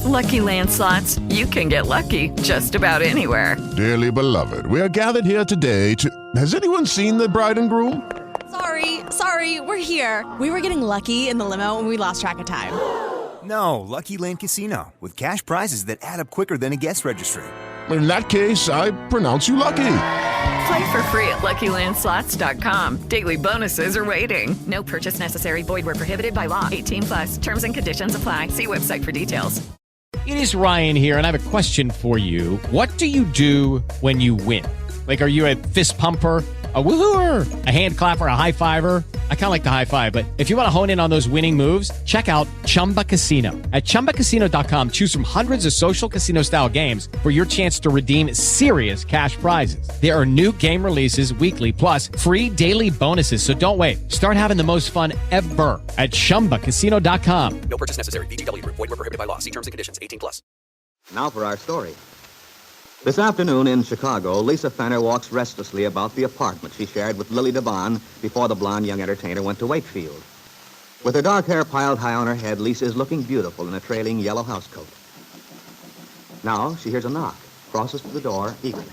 Lucky Land Slots, you can get lucky just about anywhere. Dearly beloved, we are gathered here today to... Has anyone seen the bride and groom? Sorry, we're here. We were getting lucky in the limo and we lost track of time. No, Lucky Land Casino, with cash prizes that add up quicker than a guest registry. In that case, I pronounce you lucky. Play for free at LuckyLandSlots.com. Daily bonuses are waiting. No purchase necessary. Void where prohibited by law. 18+. Terms and conditions apply. See website for details. It is Ryan here, and I have a question for you. What do you do when you win? Like, are you a fist pumper, a woo-hooer, a hand clapper, a high-fiver? I kind of like the high-five, but if you want to hone in on those winning moves, check out Chumba Casino. At ChumbaCasino.com, choose from hundreds of social casino-style games for your chance to redeem serious cash prizes. There are new game releases weekly, plus free daily bonuses, so don't wait. Start having the most fun ever at ChumbaCasino.com. No purchase necessary. VGW Group. Void where prohibited by law. See terms and conditions. 18+. Now for our story. This afternoon in Chicago, Lisa Fenner walks restlessly about the apartment she shared with Lily Devon before the blonde young entertainer went to Wakefield. With her dark hair piled high on her head, Lisa is looking beautiful in a trailing yellow housecoat. Now she hears a knock, crosses to the door eagerly.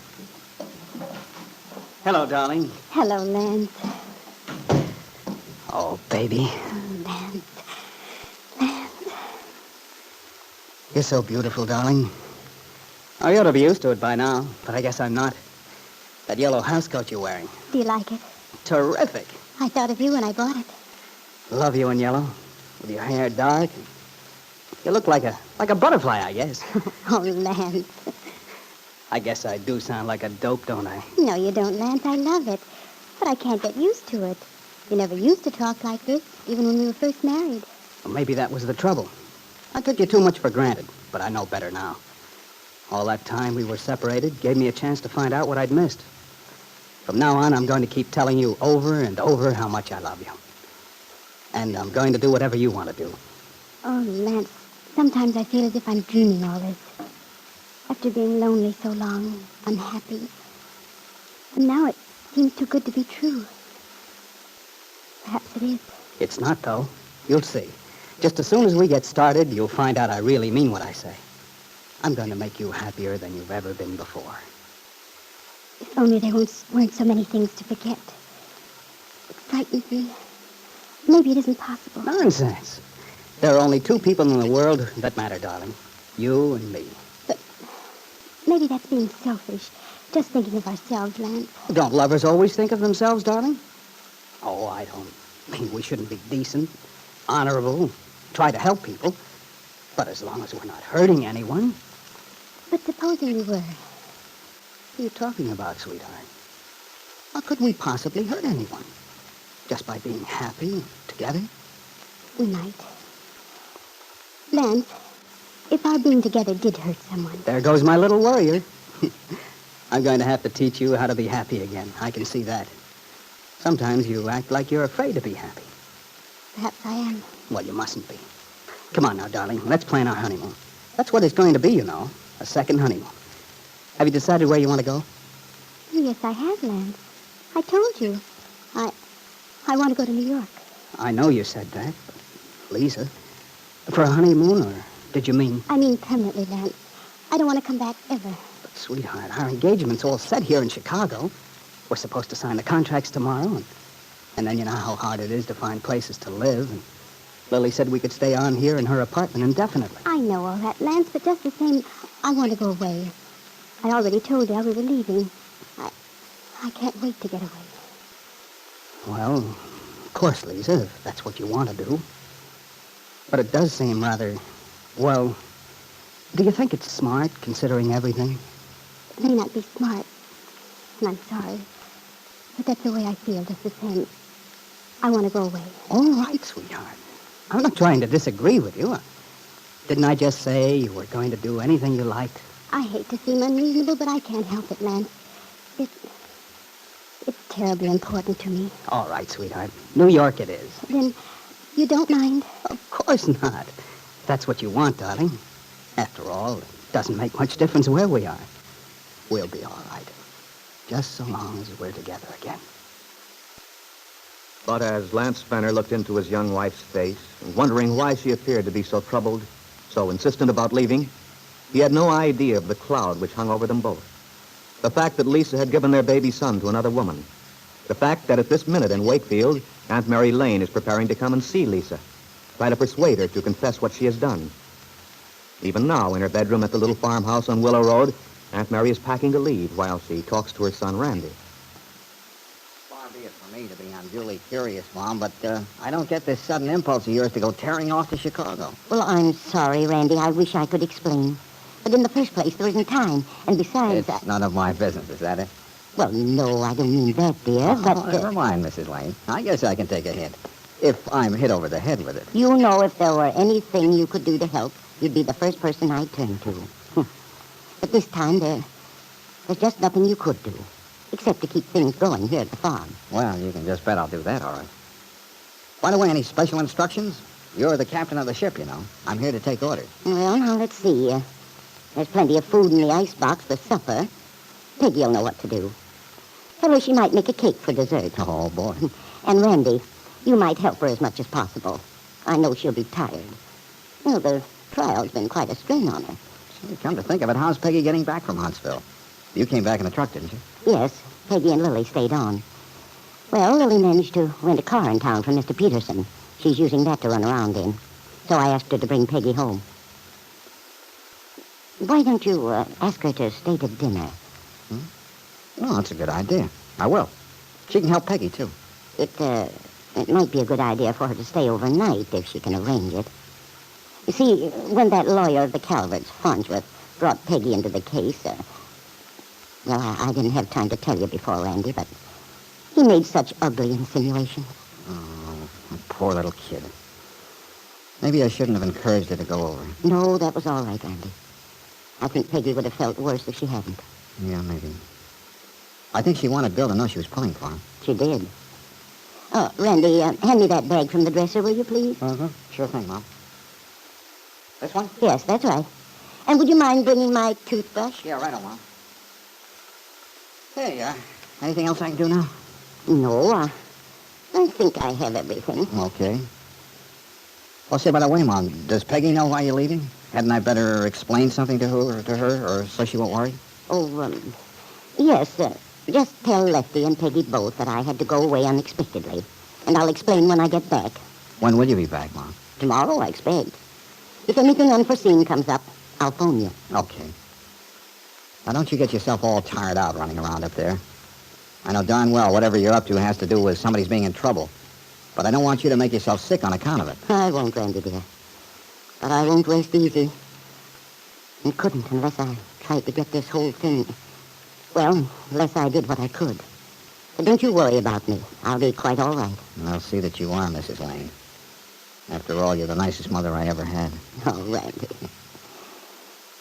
Hello, darling. Hello, Lance. Oh, baby. Lance. You're so beautiful, darling. Oh, you ought to be used to it by now, but I guess I'm not. That yellow housecoat you're wearing. Do you like it? Terrific. I thought of you when I bought it. Love you in yellow, with your hair dark. You look like a butterfly, I guess. Oh, Lance. I guess I do sound like a dope, don't I? No, you don't, Lance. I love it. But I can't get used to it. You never used to talk like this, even when we were first married. Well, maybe that was the trouble. I took you too much for granted, but I know better now. All that time we were separated gave me a chance to find out what I'd missed. From now on, I'm going to keep telling you over and over how much I love you. And I'm going to do whatever you want to do. Oh, Lance, sometimes I feel as if I'm dreaming all this. After being lonely so long, unhappy. And now it seems too good to be true. Perhaps it is. It's not, though. You'll see. Just as soon as we get started, you'll find out I really mean what I say. I'm going to make you happier than you've ever been before. If only there weren't so many things to forget. It frightens me. Maybe it isn't possible. Nonsense. There are only two people in the world that matter, darling. You and me. But maybe that's being selfish. Just thinking of ourselves, Lance. Don't lovers always think of themselves, darling? Oh, I don't mean we shouldn't be decent, honorable, try to help people. But as long as we're not hurting anyone. But supposing we were. What are you talking about, sweetheart? How could we possibly hurt anyone? Just by being happy together? We might. Lance, if our being together did hurt someone. There goes my little warrior. I'm going to have to teach you how to be happy again. I can see that. Sometimes you act like you're afraid to be happy. Perhaps I am. Well, you mustn't be. Come on now, darling. Let's plan our honeymoon. That's what it's going to be, you know. A second honeymoon. Have you decided where you want to go? Yes, I have, Lance. I told you. I want to go to New York. I know you said that, but Lisa, for a honeymoon, or did you mean... I mean permanently, Lance. I don't want to come back ever. But, sweetheart, our engagement's all set here in Chicago. We're supposed to sign the contracts tomorrow, and then you know how hard it is to find places to live, and Lily said we could stay on here in her apartment indefinitely. I know all that, Lance, but just the same, I want to go away. I already told you we were leaving. I can't wait to get away. Well, of course, Lisa, if that's what you want to do. But it does seem rather, well, do you think it's smart, considering everything? It may not be smart, and I'm sorry. But that's the way I feel, just the same. I want to go away. All right, sweetheart. I'm not trying to disagree with you. Didn't I just say you were going to do anything you liked? I hate to seem unreasonable, but I can't help it, Lance. It's terribly important to me. All right, sweetheart. New York it is. Then you don't mind? Of course not. If that's what you want, darling. After all, it doesn't make much difference where we are. We'll be all right. Just so long as we're together again. But as Lance Fenner looked into his young wife's face, wondering why she appeared to be so troubled, so insistent about leaving, he had no idea of the cloud which hung over them both. The fact that Lisa had given their baby son to another woman. The fact that at this minute in Wakefield, Aunt Mary Lane is preparing to come and see Lisa, try to persuade her to confess what she has done. Even now, in her bedroom at the little farmhouse on Willow Road, Aunt Mary is packing to leave while she talks to her son, Randy. Far be it from me to be unduly curious, Mom, but I don't get this sudden impulse of yours to go tearing off to Chicago. Well, I'm sorry, Randy. I wish I could explain. But in the first place, there isn't time. And besides... It's none of my business, is that it? Well, no, I don't mean that, dear, but... Never mind, Mrs. Lane. I guess I can take a hint. If I'm hit over the head with it. You know if there were anything you could do to help, you'd be the first person I'd turn to. But this time, there's just nothing you could do, except to keep things going here at the farm. Well, you can just bet I'll do that, all right. By the way, any special instructions? You're the captain of the ship, you know. I'm here to take orders. Well, now, let's see. There's plenty of food in the icebox for supper. Peggy'll know what to do. Tell her she might make a cake for dessert. Oh, boy. And Randy, you might help her as much as possible. I know she'll be tired. Well, the trial's been quite a strain on her. Gee, come to think of it, how's Peggy getting back from Huntsville? You came back in the truck, didn't you? Yes, Peggy and Lily stayed on. Well, Lily managed to rent a car in town from Mr. Peterson. She's using that to run around in. So I asked her to bring Peggy home. Why don't you ask her to stay to dinner? Well, that's a good idea. I will. She can help Peggy, too. It might be a good idea for her to stay overnight if she can arrange it. You see, when that lawyer of the Calverts, Farnsworth, brought Peggy into the case, well, I didn't have time to tell you before, Randy, but he made such ugly insinuations. Oh, poor little kid. Maybe I shouldn't have encouraged her to go over. No, that was all right, Randy. I think Peggy would have felt worse if she hadn't. Yeah, maybe. I think she wanted Bill to know she was pulling for him. She did. Oh, Randy, hand me that bag from the dresser, will you, please? Mm-hmm. Sure thing, Mom. This one? Yes, that's right. And would you mind bringing my toothbrush? Yeah, right on, Mom. There you are. Anything else I can do now? No, I think I have everything. Okay. Well, say, by the way, Mom, does Peggy know why you're leaving? Hadn't I better explain something to her, or so she won't worry? Oh, yes, just tell Lefty and Peggy both that I had to go away unexpectedly. And I'll explain when I get back. When will you be back, Mom? Tomorrow, I expect. If anything unforeseen comes up, I'll phone you. Okay. Now, don't you get yourself all tired out running around up there. I know darn well whatever you're up to has to do with somebody's being in trouble. But I don't want you to make yourself sick on account of it. I won't, Randy, dear. But I won't rest easy. And couldn't unless I tried to get this whole thing... Well, unless I did what I could. But don't you worry about me. I'll be quite all right. And I'll see that you are, Mrs. Lane. After all, you're the nicest mother I ever had. Oh, Randy.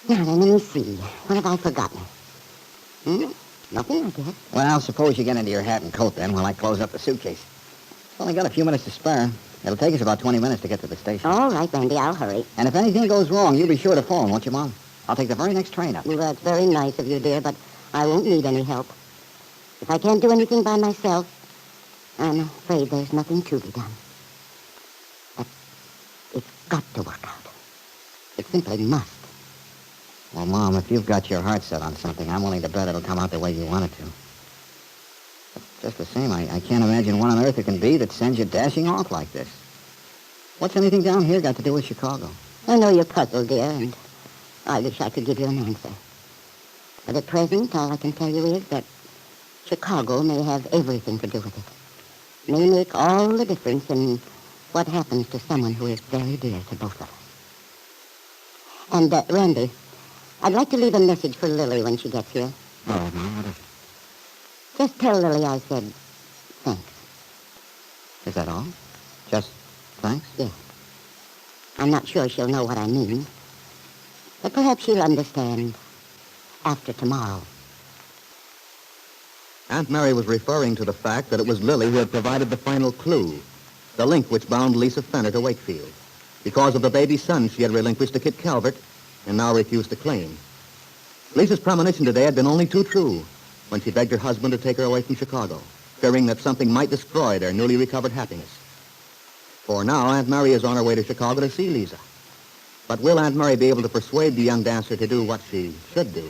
Now, then, let me see. What have I forgotten? Nothing, I guess. Well, suppose you get into your hat and coat then while I close up the suitcase. Only got a few minutes to spare. It'll take us about 20 minutes to get to the station. All right, Randy, I'll hurry. And if anything goes wrong, you be sure to phone, won't you, Mom? I'll take the very next train up. Well, that's very nice of you, dear, but I won't need any help. If I can't do anything by myself, I'm afraid there's nothing to be done. But it's got to work out. It simply must. Well, Mom, if you've got your heart set on something, I'm willing to bet it'll come out the way you want it to. But just the same, I can't imagine what on earth it can be that sends you dashing off like this. What's anything down here got to do with Chicago? I know you're puzzled, dear, and I wish I could give you an answer. But at present, all I can tell you is that Chicago may have everything to do with it. May make all the difference in what happens to someone who is very dear to both of us. And, Randy, I'd like to leave a message for Lily when she gets here. Oh, Mom, what is it? Just tell Lily I said thanks. Is that all? Just thanks? Yes. I'm not sure she'll know what I mean. But perhaps she'll understand after tomorrow. Aunt Mary was referring to the fact that it was Lily who had provided the final clue, the link which bound Lisa Fenner to Wakefield, because of the baby son she had relinquished to Kit Calvert and now refused to claim. Lisa's premonition today had been only too true when she begged her husband to take her away from Chicago, fearing that something might destroy their newly recovered happiness. For now, Aunt Mary is on her way to Chicago to see Lisa. But will Aunt Murray be able to persuade the young dancer to do what she should do?